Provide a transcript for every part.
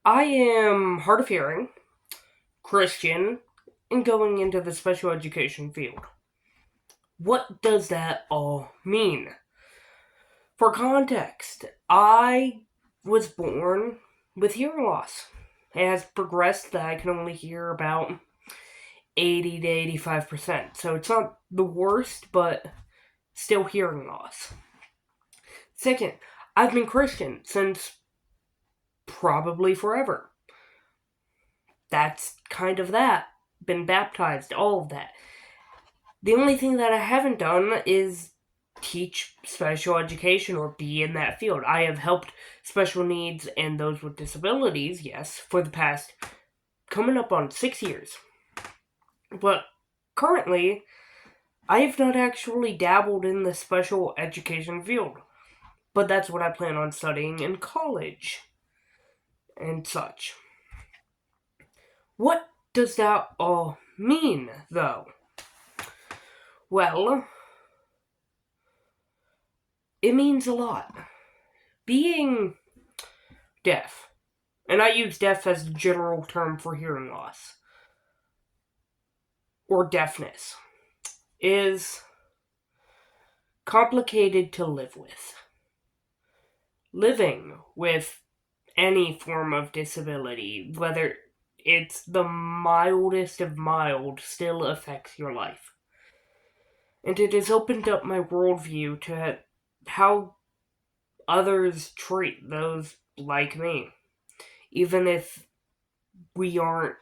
I am hard of hearing, Christian, and going into the special education field. What does that all mean? For context, I was born with hearing loss. It has progressed that I can only hear about 80 to 85%. So it's not the worst, but still hearing loss. Second, I've been Christian since probably forever. That's kind of that. Been baptized, all of that. The only thing that I haven't done is teach special education or be in that field. I have helped special needs and those with disabilities, yes, for the past coming up on 6 years. But currently, I have not actually dabbled in the special education field. But that's what I plan on studying in college and such. What does that all mean, though? Well, it means a lot. Being deaf, and I use deaf as a general term for hearing loss, or deafness, is complicated to live with. Living with any form of disability, whether it's the mildest of mild, still affects your life. And it has opened up my worldview to how others treat those like me. Even if we aren't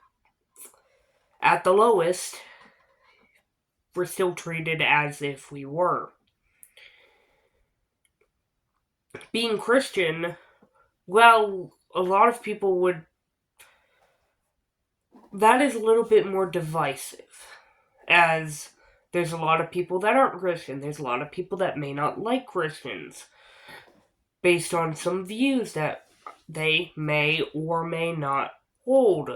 at the lowest, we're still treated as if we were. Being Christian, well, a lot of people would. That is a little bit more divisive, as there's a lot of people that aren't Christian, there's a lot of people that may not like Christians, based on some views that they may or may not hold.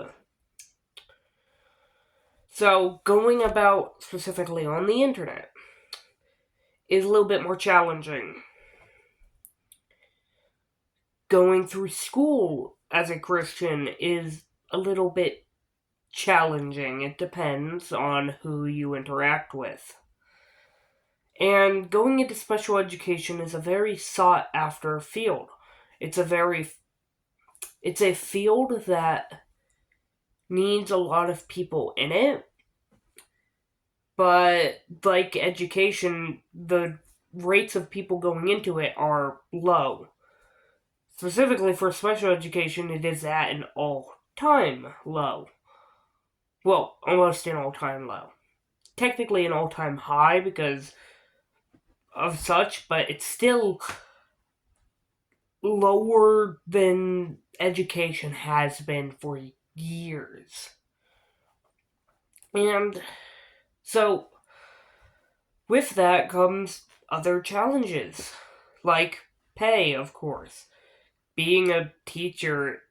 So, going about specifically on the internet is a little bit more challenging. Going through school as a Christian is a little bit challenging. It depends on who you interact with. And going into special education is a very sought after field. It's a field that needs a lot of people in it. But like education, the rates of people going into it are low. Specifically for special education, it is at an all-time low. Well, almost an all-time low. Technically an all-time high because of such, but it's still lower than education has been for years. And so, with that comes other challenges, like pay, of course. Being a teacher,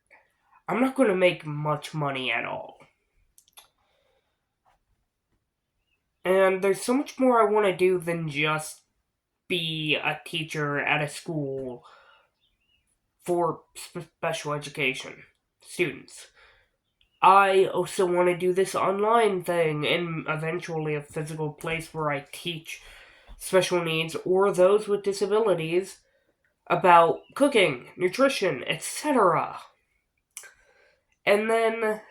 I'm not going to make much money at all. And there's so much more I want to do than just be a teacher at a school for special education students. I also want to do this online thing and eventually a physical place where I teach special needs or those with disabilities about cooking, nutrition, etc. And then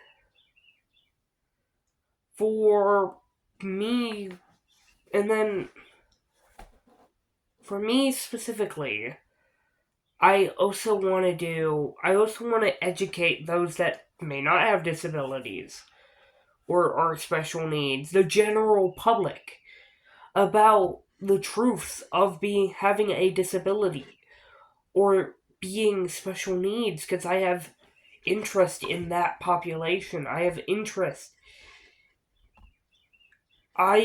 for me, and then for me specifically, I also want to educate those that may not have disabilities or are special needs, the general public, about the truths of having a disability or being special needs, because I have interest in that population. I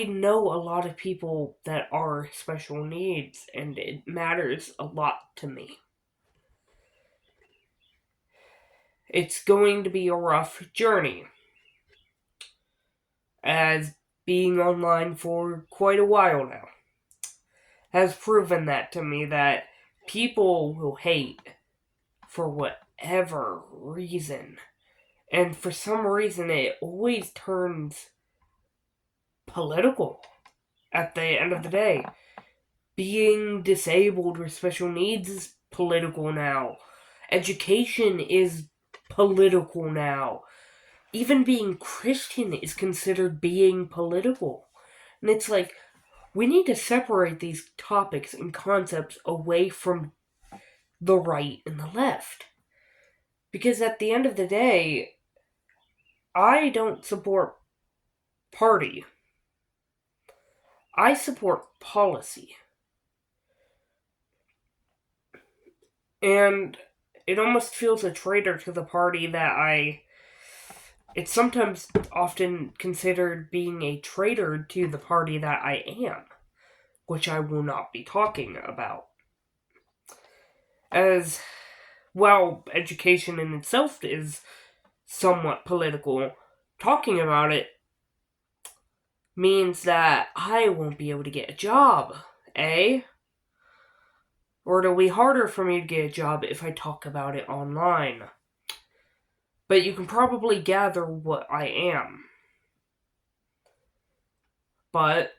know a lot of people that are special needs, and it matters a lot to me. It's going to be a rough journey, as being online for quite a while now has proven that to me, that people will hate for whatever reason. And for some reason, it always turns political at the end of the day. Being disabled or special needs is political now. Education is political now. Even being Christian is considered being political. And it's like, we need to separate these topics and concepts away from the right and the left. Because at the end of the day, I don't support party. I support policy. And it almost feels a traitor to the party that it's sometimes often considered being a traitor to the party that I am, which I will not be talking about. As, well, education in itself is somewhat political, talking about it means that I won't be able to get a job, eh? Or it'll be harder for me to get a job if I talk about it online. But you can probably gather what I am. But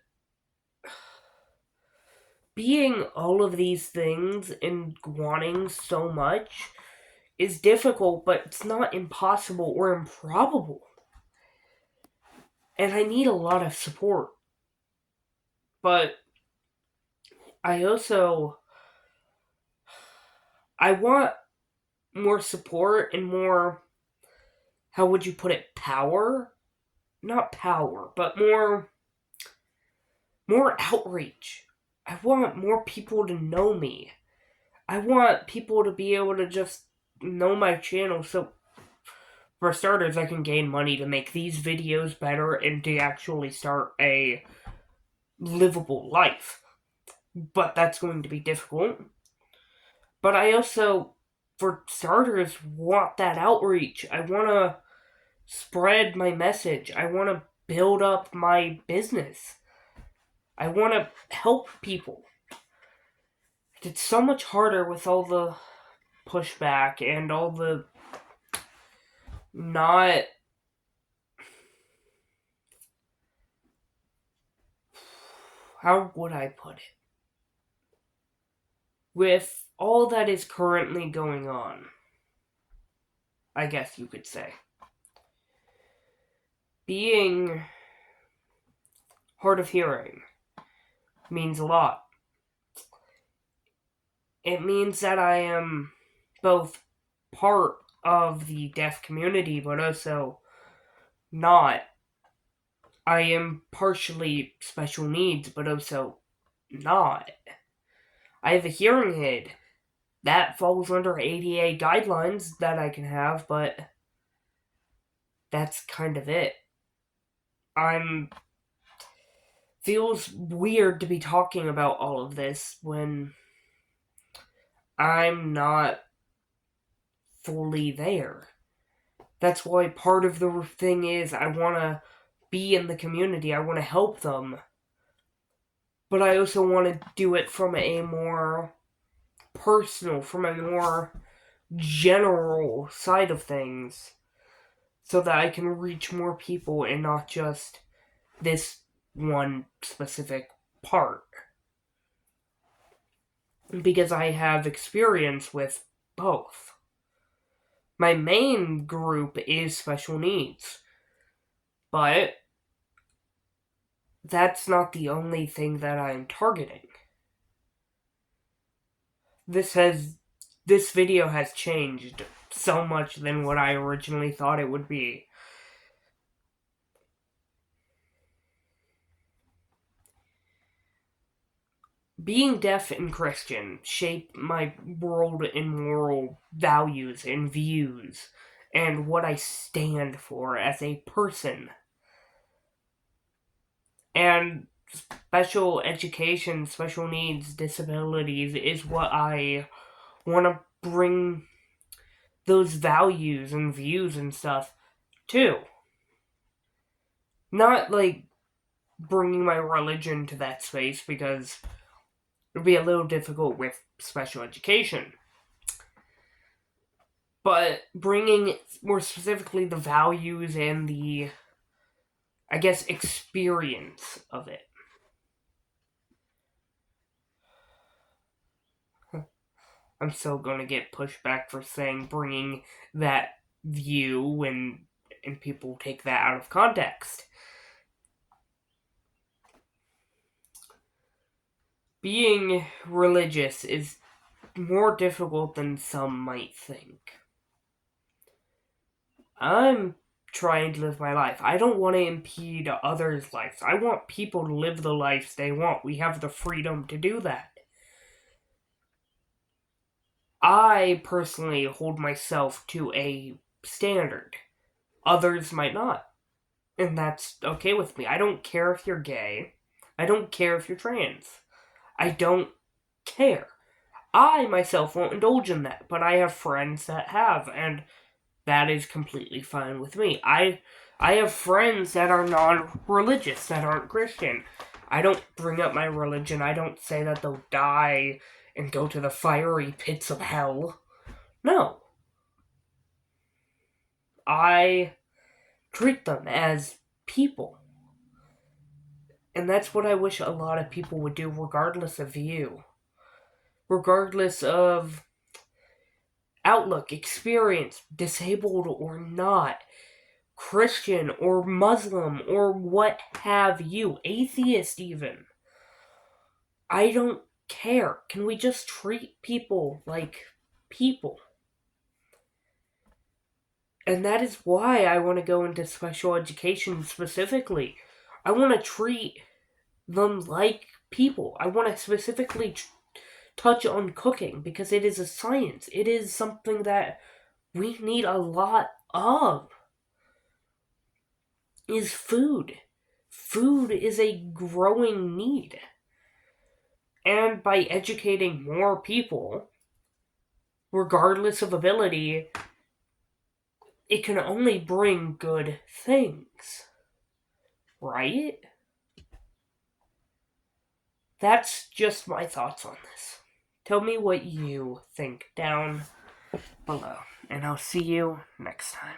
being all of these things and wanting so much is difficult, but it's not impossible or improbable. And I need a lot of support. But I want more support and more, how would you put it, power? Not power, but more outreach. I want more people to know me. I want people to be able to just know my channel, so for starters, I can gain money to make these videos better and to actually start a livable life. But that's going to be difficult. But I also, for starters, want that outreach. I want to spread my message. I want to build up my business. I want to help people. It's so much harder with all the pushback and all the not... How would I put it? With all that is currently going on, I guess you could say. Being hard of hearing means a lot. It means that I am both part of the deaf community, but also not. I am partially special needs, but also not. I have a hearing aid. That falls under ADA guidelines that I can have, but that's kind of it. Feels weird to be talking about all of this when I'm not fully there. That's why part of the thing is I want to be in the community. I want to help them. But I also want to do it from a more personal, from a more general side of things, so that I can reach more people and not just this one specific part. Because I have experience with both. My main group is special needs, but that's not the only thing that I'm targeting. This video has changed so much than what I originally thought it would be. Being deaf and Christian shaped my world and moral values and views and what I stand for as a person. And special education, special needs, disabilities is what I want to bring those values and views and stuff to. Not like bringing my religion to that space, because it would be a little difficult with special education. but bringing more specifically the values and the, I guess, experience of it. I'm still gonna get pushback for saying bringing that view when and people take that out of context. Being religious is more difficult than some might think. I'm trying to live my life. I don't want to impede others' lives. I want people to live the lives they want. We have the freedom to do that. I personally hold myself to a standard. Others might not. And that's okay with me. I don't care if you're gay. I don't care if you're trans. I don't care. I myself won't indulge in that, but I have friends that have, and that is completely fine with me. I have friends that are non-religious, that aren't Christian. I don't bring up my religion. I don't say that they'll die and go to the fiery pits of hell. No. I treat them as people. And that's what I wish a lot of people would do, regardless of view. Regardless of outlook, experience, disabled or not, Christian or Muslim or what have you, atheist even. I don't care. Can we just treat people like people? And that is why I want to go into special education specifically. I want to treat them like people. I want to specifically touch on cooking because it is a science. It is something that we need a lot of. Is food. Food is a growing need. And by educating more people, regardless of ability, it can only bring good things. Right? That's just my thoughts on this. Tell me what you think down below, and I'll see you next time.